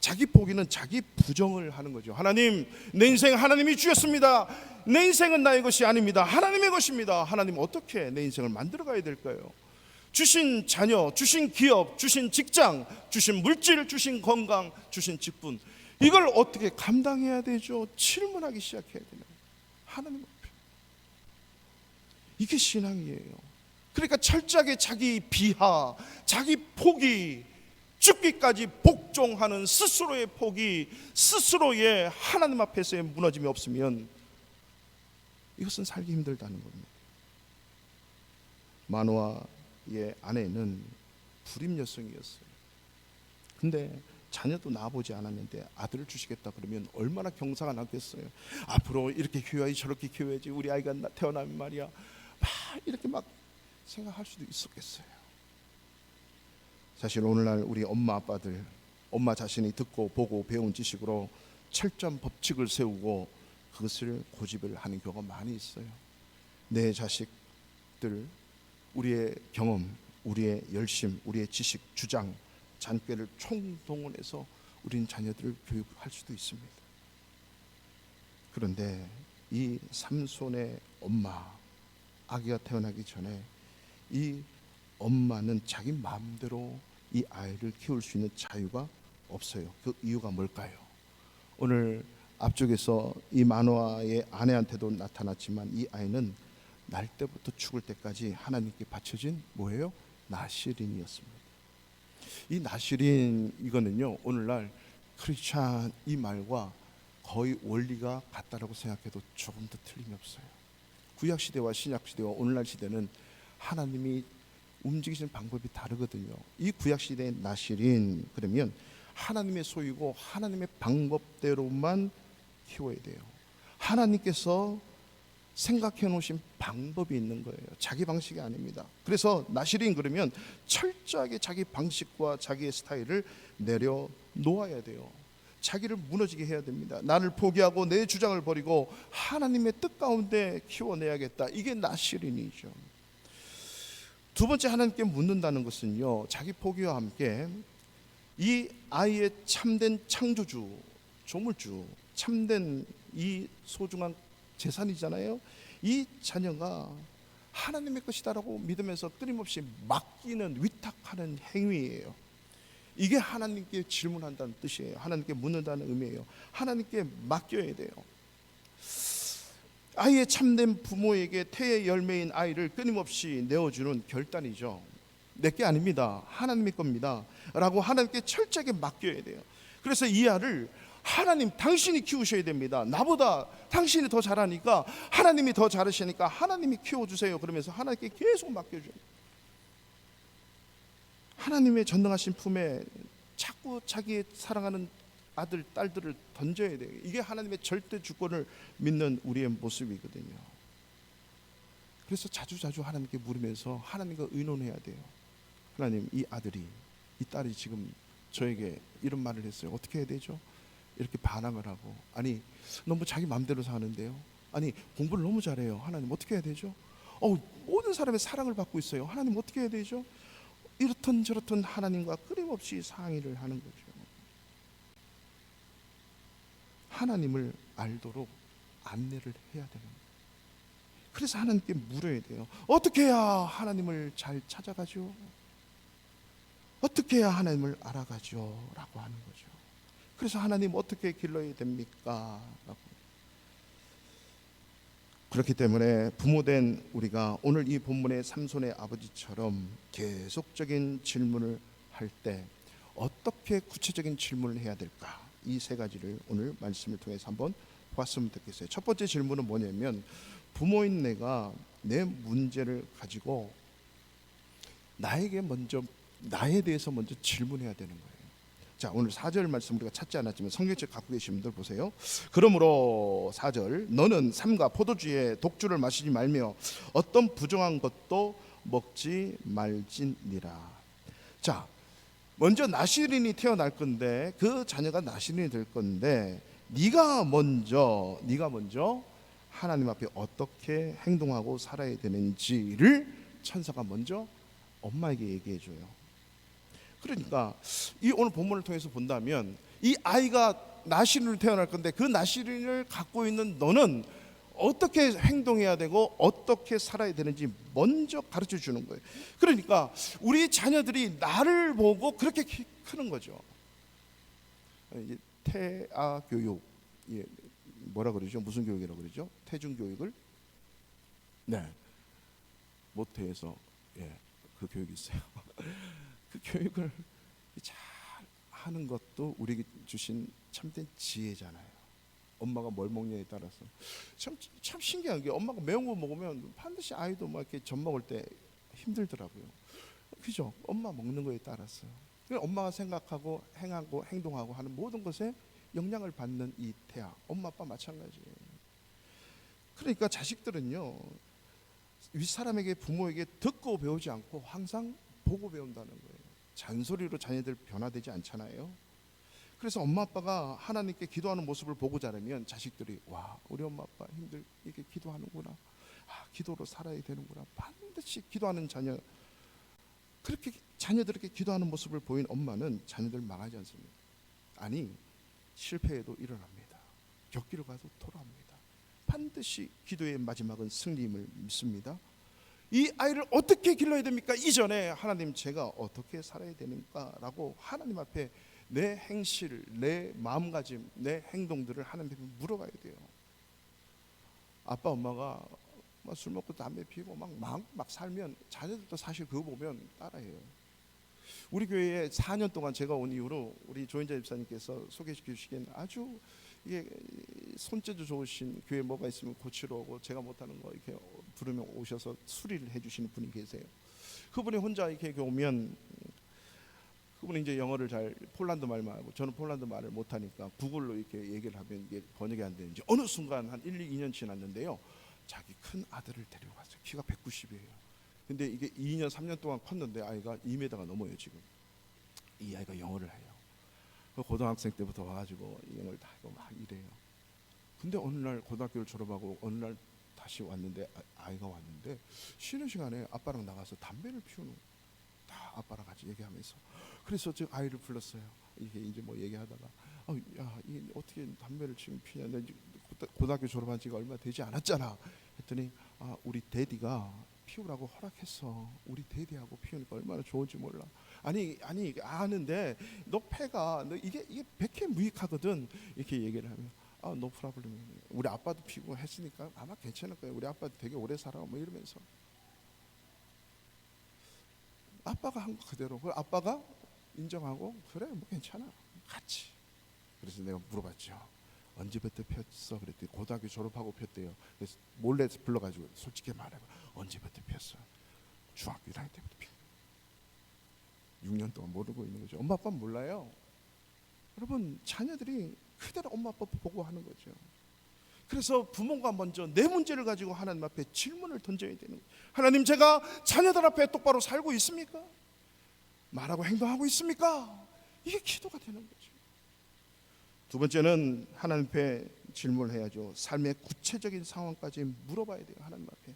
자기 포기는 자기 부정을 하는 거죠. 하나님, 내 인생 하나님이 주셨습니다. 내 인생은 나의 것이 아닙니다. 하나님의 것입니다. 하나님, 어떻게 내 인생을 만들어 가야 될까요? 주신 자녀, 주신 기업, 주신 직장, 주신 물질, 주신 건강, 주신 직분, 이걸 어떻게 감당해야 되죠? 질문하기 시작해야 되나요? 하나님 앞에. 이게 신앙이에요. 그러니까 철저하게 자기 비하, 자기 포기, 죽기까지 복종하는 스스로의 포기, 스스로의 하나님 앞에서의 무너짐이 없으면 이것은 살기 힘들다는 겁니다. 마노아의 아내는 불임 여성이었어요. 근데 자녀도 낳아보지 않았는데 아들을 주시겠다 그러면 얼마나 경사가 났겠어요. 앞으로 이렇게 키워야지, 저렇게 키워야지, 우리 아이가 태어나면 말이야, 막 이렇게 막 생각할 수도 있었겠어요. 사실 오늘날 우리 엄마 아빠들, 엄마 자신이 듣고 보고 배운 지식으로 철저한 법칙을 세우고 그것을 고집을 하는 경우가 많이 있어요. 내 자식들, 우리의 경험, 우리의 열심, 우리의 지식, 주장, 잔꾀를 총동원해서 우리는 자녀들을 교육할 수도 있습니다. 그런데 이 삼손의 엄마, 아기가 태어나기 전에 이 엄마는 자기 마음대로 이 아이를 키울 수 있는 자유가 없어요. 그 이유가 뭘까요? 오늘 앞쪽에서 이 마노아의 아내한테도 나타났지만 이 아이는 날 때부터 죽을 때까지 하나님께 바쳐진 뭐예요? 나실인이었습니다. 이 나실인, 이거는요, 오늘날 크리스찬 이 말과 거의 원리가 같다라고 생각해도 조금 더 틀림이 없어요. 구약시대와 신약시대와 오늘날 시대는 하나님이 움직이시는 방법이 다르거든요. 이 구약시대의 나실인, 그러면 하나님의 소유고 하나님의 방법대로만 키워야 돼요. 하나님께서 생각해 놓으신 방법이 있는 거예요. 자기 방식이 아닙니다. 그래서 나실인 그러면 철저하게 자기 방식과 자기의 스타일을 내려놓아야 돼요. 자기를 무너지게 해야 됩니다. 나를 포기하고 내 주장을 버리고 하나님의 뜻 가운데 키워내야겠다. 이게 나실인이죠. 두 번째, 하나님께 묻는다는 것은요, 자기 포기와 함께 이 아이의 참된 창조주, 조물주, 참된 이 소중한 재산이잖아요. 이 자녀가 하나님의 것이다라고 믿으면서 끊임없이 맡기는, 위탁하는 행위예요. 이게 하나님께 질문한다는 뜻이에요. 하나님께 묻는다는 의미예요. 하나님께 맡겨야 돼요. 아이의 참된 부모에게 태의 열매인 아이를 끊임없이 내어주는 결단이죠. 내게 아닙니다, 하나님의 겁니다 라고 하나님께 철저하게 맡겨야 돼요. 그래서 이 아이를 하나님, 당신이 키우셔야 됩니다. 나보다 당신이 더 잘하니까, 하나님이 더 잘하시니까 하나님이 키워주세요. 그러면서 하나님께 계속 맡겨줘요. 하나님의 전능하신 품에 자꾸 자기의 사랑하는 아들, 딸들을 던져야 돼요. 이게 하나님의 절대 주권을 믿는 우리의 모습이거든요. 그래서 자주자주 하나님께 물으면서 하나님과 의논해야 돼요. 하나님, 이 아들이, 이 딸이 지금 저에게 이런 말을 했어요. 어떻게 해야 되죠? 이렇게 반항을 하고, 아니 너무 자기 마음대로 사는데요, 아니 공부를 너무 잘해요. 하나님 어떻게 해야 되죠? 모든 사람의 사랑을 받고 있어요. 하나님 어떻게 해야 되죠? 이렇든 저렇든 하나님과 끊임없이 상의를 하는 거죠. 하나님을 알도록 안내를 해야 되는 거예요. 그래서 하나님께 물어야 돼요. 어떻게 해야 하나님을 잘 찾아가죠? 어떻게 해야 하나님을 알아가죠? 라고 하는 거죠. 그래서 하나님 어떻게 길러야 됩니까? 라고. 그렇기 때문에 부모된 우리가 오늘 이 본문의 삼손의 아버지처럼 계속적인 질문을 할 때 어떻게 구체적인 질문을 해야 될까? 이 세 가지를 오늘 말씀을 통해서 한번 보았으면 좋겠어요. 첫 번째 질문은 뭐냐면, 부모인 내가 내 문제를 가지고 나에 대해서 먼저 질문해야 되는 거예요. 자, 오늘 4절 말씀 우리가 찾지 않았지만 성경책 갖고 계신 분들 보세요. 그러므로 4절, 너는 삼가 포도주에 독주를 마시지 말며 어떤 부정한 것도 먹지 말지니라. 자, 먼저 나시린이 태어날 건데, 그 자녀가 나시린이 될 건데, 네가 먼저 하나님 앞에 어떻게 행동하고 살아야 되는지를 천사가 먼저 엄마에게 얘기해 줘요. 그러니까 이 오늘 본문을 통해서 본다면, 이 아이가 나시린으로 태어날 건데 그 나시린을 갖고 있는 너는 어떻게 행동해야 되고 어떻게 살아야 되는지 먼저 가르쳐 주는 거예요. 그러니까 우리 자녀들이 나를 보고 그렇게 크는 거죠. 이제 태아 교육, 뭐라 그러죠? 무슨 교육이라고 그러죠? 태중 교육을 모태에서 그 교육이 있어요. 그 교육을 잘 하는 것도 우리에게 주신 참된 지혜잖아요. 엄마가 뭘 먹냐에 따라서 참 신기한 게, 엄마가 매운 거 먹으면 반드시 아이도 막 이렇게 젖 먹을 때 힘들더라고요. 그죠? 엄마 먹는 거에 따라서 엄마가 생각하고 행하고 행동하고 하는 모든 것에 영향을 받는 이 태아, 엄마 아빠 마찬가지예요. 그러니까 자식들은요, 윗사람에게, 부모에게 듣고 배우지 않고 항상 보고 배운다는 거예요. 잔소리로 자녀들 변화되지 않잖아요. 그래서 엄마 아빠가 하나님께 기도하는 모습을 보고 자라면 자식들이, 와, 우리 엄마 아빠 이렇게 기도하는구나, 기도로 살아야 되는구나. 반드시 기도하는 자녀, 그렇게 자녀들에게 기도하는 모습을 보인 엄마는 자녀들 망하지 않습니다. 아니, 실패해도 일어납니다. 격기를 가도 돌아옵니다. 반드시 기도의 마지막은 승리임을 믿습니다. 이 아이를 어떻게 길러야 됩니까? 이전에 하나님, 제가 어떻게 살아야 되는가라고 하나님 앞에 내 행실, 내 마음가짐, 내 행동들을 하나님 앞에 물어봐야 돼요. 아빠 엄마가 술 먹고 담배 피우고 막 살면 자녀들도 사실 그거 보면 따라해요. 우리 교회에 4년 동안 제가 온 이후로 우리 조인자 집사님께서 소개시켜 주시기엔 아주 이게 손재주 좋으신, 교회 뭐가 있으면 고치러 오고 제가 못하는 거 이렇게 부르면 오셔서 수리를 해주시는 분이 계세요. 그분이 혼자 이렇게 오면, 그분이 이제 영어를 잘, 폴란드 말만 하고 저는 폴란드 말을 못하니까 구글로 이렇게 얘기를 하면 이게 번역이 안 되는지 어느 순간 한 2년 지났는데요, 자기 큰 아들을 데리고 갔어요. 키가 190이에요. 근데 이게 2년 3년 동안 컸는데 아이가 2m가 넘어요. 지금 이 아이가 영어를 해요. 고등학생 때부터 와가지고 영어를 다 하고 막 이래요. 근데 어느 날 고등학교를 졸업하고 어느 날 다시 왔는데, 아이가 왔는데 쉬는 시간에 아빠랑 나가서 담배를 피우는 거예요. 다 아빠랑 같이 얘기하면서. 그래서 저 아이를 불렀어요. 이게 이제 뭐 얘기하다가, 야, 이 어떻게 담배를 지금 피냐? 내 고등학교 졸업한 지가 얼마 되지 않았잖아. 했더니, 우리 데디가 피우라고 허락했어. 우리 데디하고 피우니까 얼마나 좋은지 몰라. 아니 아는데 너 폐가, 너 이게 백해무익하거든. 이렇게 얘기를 하면, no problem. 우리 아빠도 피우고 했으니까 아마 괜찮을 거예요. 우리 아빠도 되게 오래 살아. 뭐 이러면서 아빠가 한 거 그대로, 그 아빠가 인정하고, 그래 뭐 괜찮아, 같이. 그래서 내가 물어봤죠. 언제부터 폈어? 그랬더니 고등학교 졸업하고 폈대요. 그래서 몰래 불러가지고 솔직히 말해봐. 언제부터 폈어? 중학교 1학년 때부터 폈어. 6년 동안 모르고 있는 거죠. 엄마 아빠는 몰라요. 여러분, 자녀들이 그대로 엄마 아빠 보고 하는 거죠. 그래서 부모가 먼저 내 문제를 가지고 하나님 앞에 질문을 던져야 되는 거예요. 하나님, 제가 자녀들 앞에 똑바로 살고 있습니까? 말하고 행동하고 있습니까? 이게 기도가 되는 거죠. 두 번째는 하나님 앞에 질문을 해야죠. 삶의 구체적인 상황까지 물어봐야 돼요. 하나님 앞에.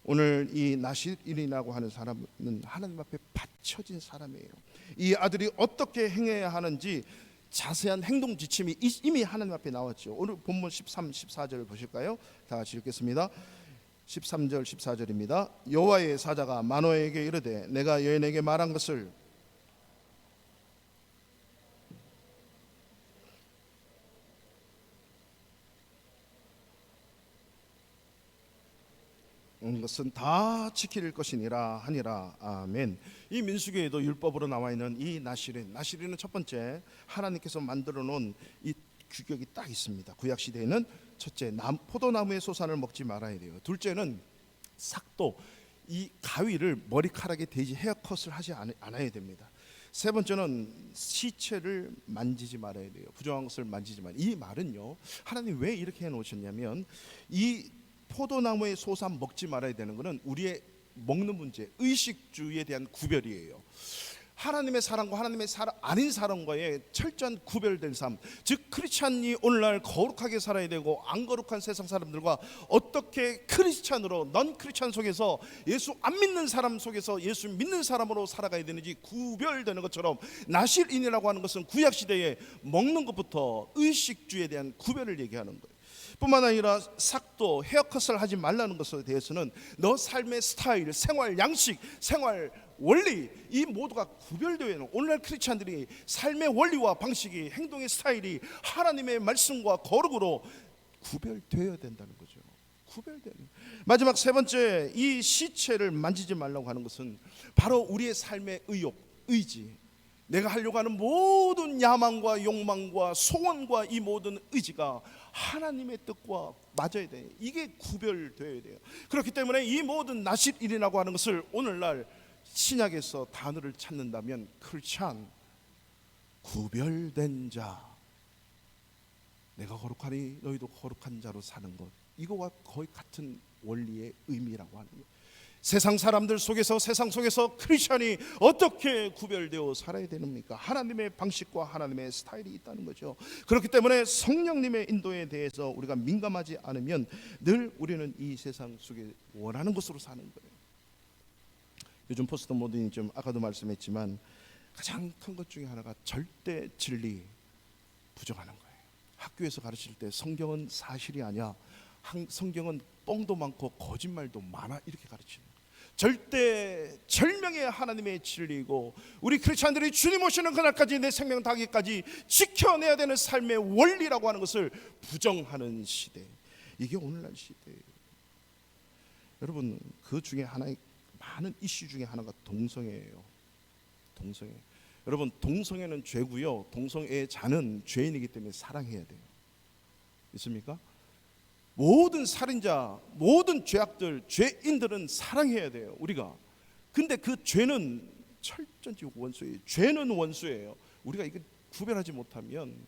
오늘 이 나실인이라고 하는 사람은 하나님 앞에 바쳐진 사람이에요. 이 아들이 어떻게 행해야 하는지 자세한 행동 지침이 이미 하나님 앞에 나왔죠. 오늘 본문 13, 14절을 보실까요? 다 같이 읽겠습니다. 13절 14절입니다. 여호와의 사자가 마노아에게 이르되, 내가 여인에게 말한 것을 것은 다 지킬 것이니라 하니라. 아멘. 이 민수기에도 율법으로 나와 있는 이 나실인은 첫 번째 하나님께서 만들어 놓은 이 규격이 딱 있습니다. 구약 시대에는 첫째 포도나무의 소산을 먹지 말아야 돼요. 둘째는 삭도, 이 가위를 머리카락에 대지 헤어컷을 하지 않아야 됩니다. 세 번째는 시체를 만지지 말아야 돼요. 부정한 것을 만지지 말아야 돼요. 이 말은요, 하나님 왜 이렇게 해놓으셨냐면, 이 포도나무의 소산 먹지 말아야 되는 것은 우리의 먹는 문제, 의식주의에 대한 구별이에요. 하나님의 사랑과 하나님의 사랑 아닌 사랑과의 철저한 구별된 삶, 즉 크리스찬이 오늘날 거룩하게 살아야 되고 안 거룩한 세상 사람들과 어떻게 크리스찬으로 넌 크리스찬 속에서 예수 안 믿는 사람 속에서 예수 믿는 사람으로 살아가야 되는지 구별되는 것처럼, 나실인이라고 하는 것은 구약시대에 먹는 것부터 의식주의에 대한 구별을 얘기하는 거예요. 뿐만 아니라 삭도, 헤어컷을 하지 말라는 것에 대해서는 너 삶의 스타일, 생활 양식, 생활 원리, 이 모두가 구별되어 있는, 오늘날 크리스찬들이 삶의 원리와 방식이, 행동의 스타일이 하나님의 말씀과 거룩으로 구별되어야 된다는 거죠. 구별되는. 마지막 세 번째, 이 시체를 만지지 말라고 하는 것은 바로 우리의 삶의 의욕, 의지, 내가 하려고 하는 모든 야망과 욕망과 소원과 이 모든 의지가 하나님의 뜻과 맞아야 돼요. 이게 구별되어야 돼요. 그렇기 때문에 이 모든 나실인이라고 하는 것을 오늘날 신약에서 단어를 찾는다면 크리스찬, 구별된 자, 내가 거룩하니 너희도 거룩한 자로 사는 것, 이거와 거의 같은 원리의 의미라고 하는 거예요. 세상 사람들 속에서, 세상 속에서 크리스찬이 어떻게 구별되어 살아야 되는가? 하나님의 방식과 하나님의 스타일이 있다는 거죠. 그렇기 때문에 성령님의 인도에 대해서 우리가 민감하지 않으면 늘 우리는 이 세상 속에 원하는 것으로 사는 거예요. 요즘 포스트 모더니즘, 아까도 말씀했지만 가장 큰 것 중에 하나가 절대 진리 부정하는 거예요. 학교에서 가르칠 때 성경은 사실이 아니야, 성경은 뻥도 많고 거짓말도 많아, 이렇게 가르치는 거예요. 절대 절명의 하나님의 진리이고, 우리 크리스찬들이 주님 오시는 그날까지 내 생명 다하기까지 지켜내야 되는 삶의 원리라고 하는 것을 부정하는 시대, 이게 오늘날 시대예요. 여러분, 그 중에 하나의 많은 이슈 중에 하나가 동성애예요. 동성애. 여러분, 동성애는 죄고요, 동성애자는 죄인이기 때문에 사랑해야 돼요. 있습니까? 모든 살인자, 모든 죄악들, 죄인들은 사랑해야 돼요, 우리가. 근데 그 죄는 철저히 원수예요. 죄는 원수예요. 우리가 이거 구별하지 못하면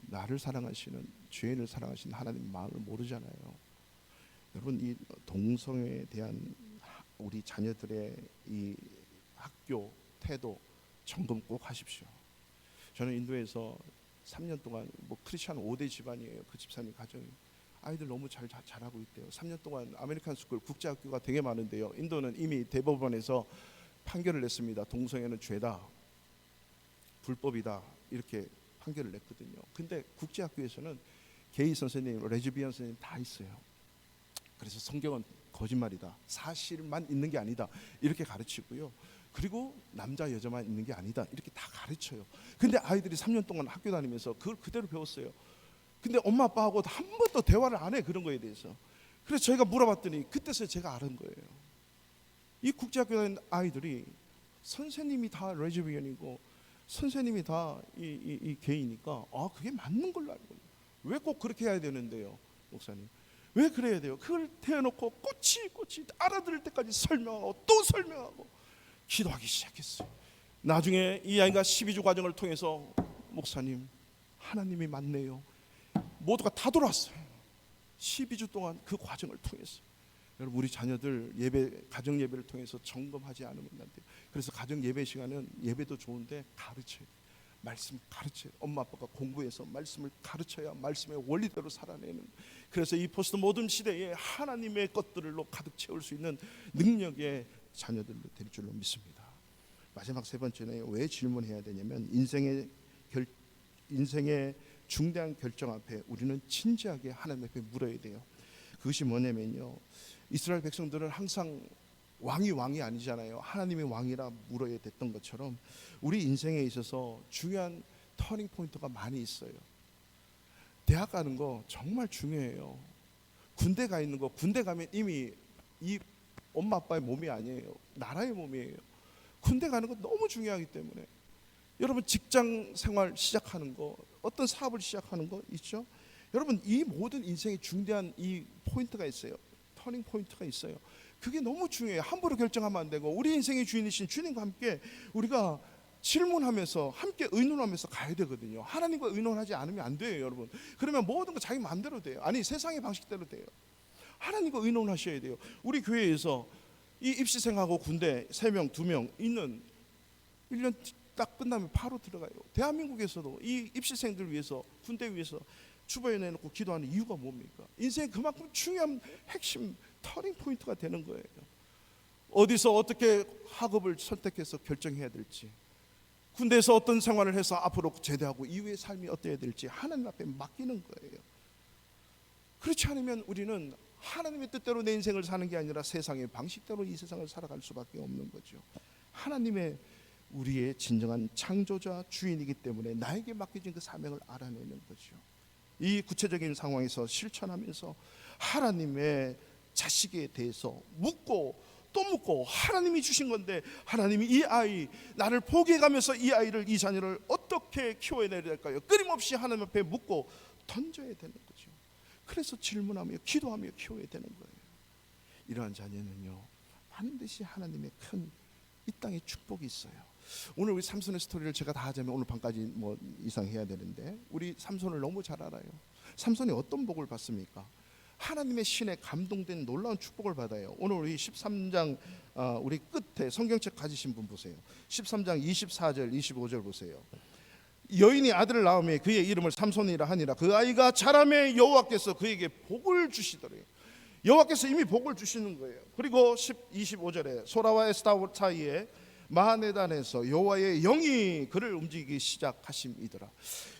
나를 사랑하시는, 죄인을 사랑하시는 하나님 마음을 모르잖아요. 여러분, 이 동성애에 대한 우리 자녀들의 이 학교 태도 점검 꼭 하십시오. 저는 인도에서 3년 동안 크리스찬 5대 집안이에요. 그 집사님 가정이. 아이들 너무 잘하고 있대요. 3년 동안 아메리칸 스쿨, 국제학교가 되게 많은데요, 인도는 이미 대법원에서 판결을 냈습니다. 동성애는 죄다, 불법이다, 이렇게 판결을 냈거든요. 근데 국제학교에서는 게이 선생님, 레즈비언 선생님 다 있어요. 그래서 성경은 거짓말이다, 사실만 있는 게 아니다, 이렇게 가르치고요. 그리고 남자 여자만 있는 게 아니다, 이렇게 다 가르쳐요. 근데 아이들이 3년 동안 학교 다니면서 그걸 그대로 배웠어요. 근데 엄마 아빠하고 한 번도 대화를 안 해, 그런 거에 대해서. 그래서 저희가 물어봤더니 그때서 제가 아는 거예요. 이 국제학교 다니는 아이들이 선생님이 다 레즈비언이고 선생님이 다 이 게이니까 그게 맞는 걸로 알고 있어요. 왜 꼭 그렇게 해야 되는데요, 목사님? 왜 그래야 돼요? 그걸 대놓고 꼬치 알아들을 때까지 설명하고 또 설명하고 기도하기 시작했어요. 나중에 이 아이가 12주 과정을 통해서, 목사님, 하나님이 맞네요, 모두가 다 돌아왔어요. 12주 동안 그 과정을 통해서. 여러분, 우리 자녀들 예배, 가정 예배를 통해서 점검하지 않으면 안 돼요. 그래서 가정 예배 시간은 예배도 좋은데 가르쳐요. 말씀 가르쳐요. 엄마 아빠가 공부해서 말씀을 가르쳐야 말씀의 원리대로 살아내는. 그래서 이 포스트 모던 시대에 하나님의 것들로 가득 채울 수 있는 능력의 자녀들로 될 줄로 믿습니다. 마지막 세 번째는 왜 질문해야 되냐면, 인생의 중대한 결정 앞에 우리는 진지하게 하나님 앞에 물어야 돼요. 그것이 뭐냐면요, 이스라엘 백성들은 항상 왕이 아니잖아요. 하나님의 왕이라 물어야 됐던 것처럼 우리 인생에 있어서 중요한 터닝 포인트가 많이 있어요. 대학 가는 거 정말 중요해요. 군대 가 있는 거, 군대 가면 이미 이 엄마 아빠의 몸이 아니에요. 나라의 몸이에요. 군대 가는 거 너무 중요하기 때문에 여러분 직장 생활 시작하는 거, 어떤 사업을 시작하는 거 있죠? 여러분 이 모든 인생의 중대한 이 포인트가 있어요. 터닝 포인트가 있어요. 그게 너무 중요해요. 함부로 결정하면 안 되고 우리 인생의 주인이신 주님과 함께 우리가 질문하면서 함께 의논하면서 가야 되거든요. 하나님과 의논하지 않으면 안 돼요, 여러분. 그러면 모든 거 자기 마음대로 돼요. 아니 세상의 방식대로 돼요. 하나님과 의논하셔야 돼요. 우리 교회에서 이 입시생하고 군대 3명, 2명 있는 1년 딱 끝나면 바로 들어가요. 대한민국에서도 이 입시생들 위해서, 군대 위해서 주보에 내놓고 기도하는 이유가 뭡니까? 인생에 그만큼 중요한 핵심 터닝 포인트가 되는 거예요. 어디서 어떻게 학업을 선택해서 결정해야 될지, 군대에서 어떤 생활을 해서 앞으로 제대하고 이후의 삶이 어때야 될지 하나님 앞에 맡기는 거예요. 그렇지 않으면 우리는 하나님의 뜻대로 내 인생을 사는 게 아니라 세상의 방식대로 이 세상을 살아갈 수밖에 없는 거죠. 하나님의 우리의 진정한 창조자 주인이기 때문에 나에게 맡겨진 그 사명을 알아내는 거죠. 이 구체적인 상황에서 실천하면서 하나님의 자식에 대해서 묻고 또 묻고, 하나님이 주신 건데 하나님이 이 아이, 나를 포기해가면서 이 아이를, 이 자녀를 어떻게 키워내야 될까요? 끊임없이 하나님 앞에 묻고 던져야 되는 거죠. 그래서 질문하며 기도하며 키워야 되는 거예요. 이러한 자녀는요 반드시 하나님의 큰 이 땅에 축복이 있어요. 오늘 우리 삼손의 스토리를 제가 다 하자면 오늘 밤까지 뭐 이상 해야 되는데, 우리 삼손을 너무 잘 알아요. 삼손이 어떤 복을 받습니까? 하나님의 신에 감동된 놀라운 축복을 받아요. 오늘 우리 13장 우리 끝에 성경책 가지신 분 보세요. 13장 24절 25절 보세요. 여인이 아들을 낳음에 그의 이름을 삼손이라 하니라. 그 아이가 자라매 여호와께서 그에게 복을 주시더래. 여호와께서 이미 복을 주시는 거예요. 그리고 25절에 소라와 에스타 사이에 마하네단에서 여호와의 영이 그를 움직이기 시작하심이더라.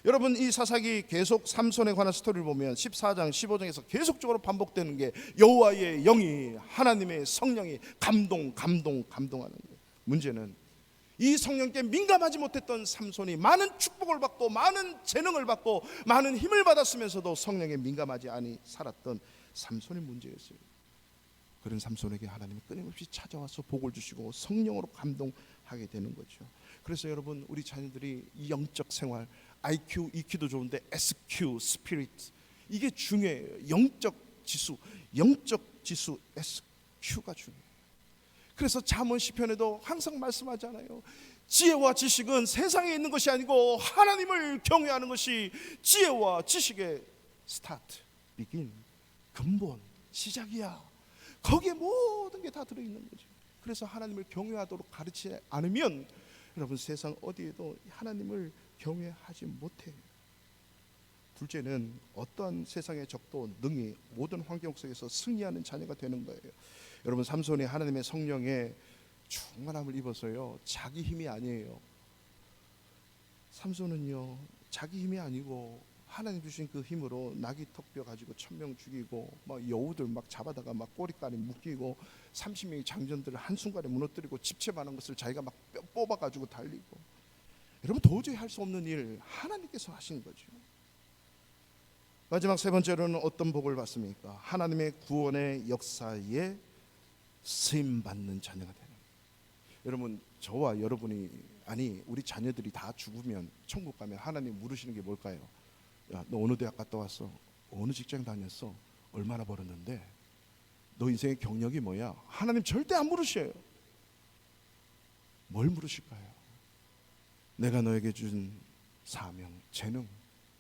여러분 이 사사기 계속 삼손에 관한 스토리를 보면 14장 15장에서 계속적으로 반복되는 게 여호와의 영이, 하나님의 성령이 감동하는 거예요. 문제는 이 성령께 민감하지 못했던 삼손이 많은 축복을 받고 많은 재능을 받고 많은 힘을 받았으면서도 성령에 민감하지 않이 살았던 삼손의 문제였어요. 그런 삼손에게 하나님이 끊임없이 찾아와서 복을 주시고 성령으로 감동하게 되는 거죠. 그래서 여러분 우리 자녀들이 이 영적 생활, IQ, EQ도 좋은데 SQ, 스피릿, 이게 중요해요. 영적 지수 SQ가 중요해요. 그래서 잠언 시편에도 항상 말씀하잖아요. 지혜와 지식은 세상에 있는 것이 아니고 하나님을 경외하는 것이 지혜와 지식의 스타트, 비긴, 근본, 시작이야. 거기에 모든 게 다 들어있는 거죠. 그래서 하나님을 경외하도록 가르치지 않으면 여러분 세상 어디에도 하나님을 경외하지 못해요. 둘째는 어떠한 세상의 적도 능히 모든 환경 속에서 승리하는 자녀가 되는 거예요. 여러분 삼손이 하나님의 성령에 충만함을 입어서요 자기 힘이 아니에요. 삼손은요 자기 힘이 아니고 하나님 주신 그 힘으로 나귀 턱뼈 가지고 1000명 죽이고 막 여우들 막 잡아다가 막 꼬리까지 묶이고 30명의 장전들을 한순간에 무너뜨리고 집채만한 것을 자기가 막 뼈 뽑아가지고 달리고, 여러분 도저히 할 수 없는 일 하나님께서 하신 거죠. 마지막 세 번째로는 어떤 복을 받습니까? 하나님의 구원의 역사에 쓰임받는 자녀가 되는 거예요. 여러분 저와 여러분이, 아니 우리 자녀들이 다 죽으면 천국 가면 하나님 물으시는 게 뭘까요? 야, 너 어느 대학 갔다 왔어? 어느 직장 다녔어? 얼마나 벌었는데? 너 인생의 경력이 뭐야? 하나님 절대 안 물으셔요. 뭘 물으실까요? 내가 너에게 준 사명, 재능,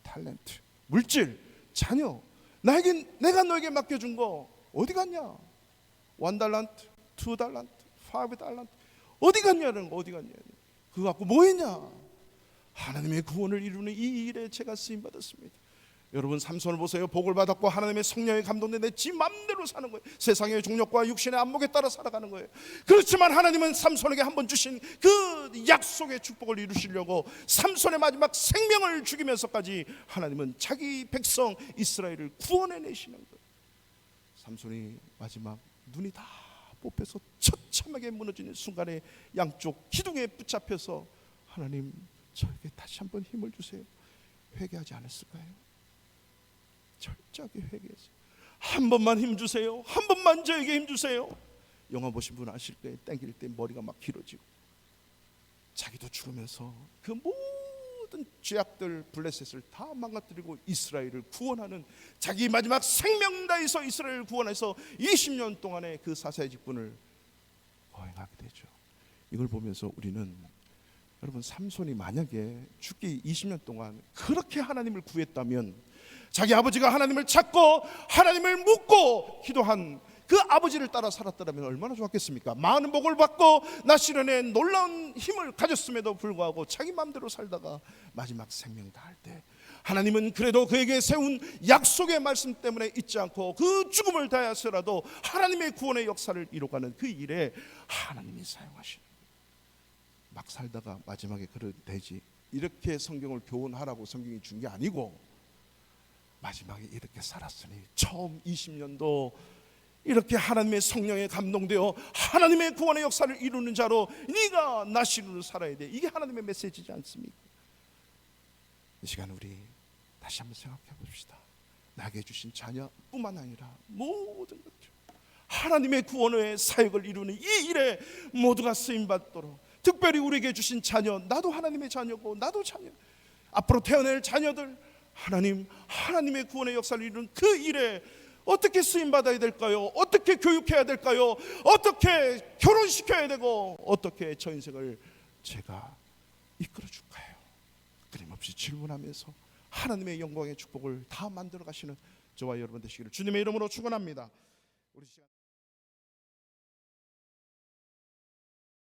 탤런트, 물질, 자녀, 내가 너에게 맡겨준 거 어디 갔냐? 1달란트, 2달란트, 5달란트 어디 갔냐는 거, 어디 갔냐? 그거 갖고 뭐 했냐? 하나님의 구원을 이루는 이 일에 제가 쓰임 받았습니다. 여러분 삼손을 보세요. 복을 받았고 하나님의 성령에 감동된 내 지 맘대로 사는 거예요. 세상의 종력과 육신의 안목에 따라 살아가는 거예요. 그렇지만 하나님은 삼손에게 한번 주신 그 약속의 축복을 이루시려고 삼손의 마지막 생명을 죽이면서까지 하나님은 자기 백성 이스라엘을 구원해내시는 거예요. 삼손이 마지막 눈이 다 뽑혀서 처참하게 무너지는 순간에 양쪽 기둥에 붙잡혀서 하나님 저에게 다시 한번 힘을 주세요. 회개하지 않았을까요? 철저하게 회개했어요. 한 번만 힘 주세요. 한 번만 저에게 힘 주세요. 영화 보신 분 아실 거예요. 땡길 때 머리가 막 길어지고 자기도 죽으면서 그 모든 죄악들 블레셋을 다 망가뜨리고 이스라엘을 구원하는, 자기 마지막 생명 다해서 이스라엘을 구원해서 20년 동안의 그 사사의 직분을 거행하게 되죠. 이걸 보면서 우리는, 여러분, 삼손이 만약에 죽기 20년 동안 그렇게 하나님을 구했다면, 자기 아버지가 하나님을 찾고 하나님을 묻고 기도한 그 아버지를 따라 살았더라면 얼마나 좋았겠습니까? 많은 복을 받고 나시련에 놀라운 힘을 가졌음에도 불구하고 자기 마음대로 살다가 마지막 생명 다할 때 하나님은 그래도 그에게 세운 약속의 말씀 때문에 잊지 않고 그 죽음을 다하여서라도 하나님의 구원의 역사를 이뤄가는 그 일에 하나님이 사용하시는, 막 살다가 마지막에 그럴 되지, 이렇게 성경을 교훈하라고 성경이 준 게 아니고 마지막에 이렇게 살았으니 처음 20년도 이렇게 하나님의 성령에 감동되어 하나님의 구원의 역사를 이루는 자로 네가 나시로는 살아야 돼. 이게 하나님의 메시지지 않습니까? 이 시간 우리 다시 한번 생각해 봅시다. 나에게 주신 자녀뿐만 아니라 모든 것들, 하나님의 구원의 사역을 이루는 이 일에 모두가 쓰임받도록, 특별히 우리에게 주신 자녀, 나도 하나님의 자녀고 나도 자녀, 앞으로 태어날 자녀들, 하나님의 구원의 역사를 이루는 그 일에 어떻게 쓰임받아야 될까요? 어떻게 교육해야 될까요? 어떻게 결혼시켜야 되고 어떻게 저 인생을 제가 이끌어 줄까요? 끊임없이 질문하면서 하나님의 영광의 축복을 다 만들어 가시는 저와 여러분 되시기를 주님의 이름으로 축원합니다. 우리 시간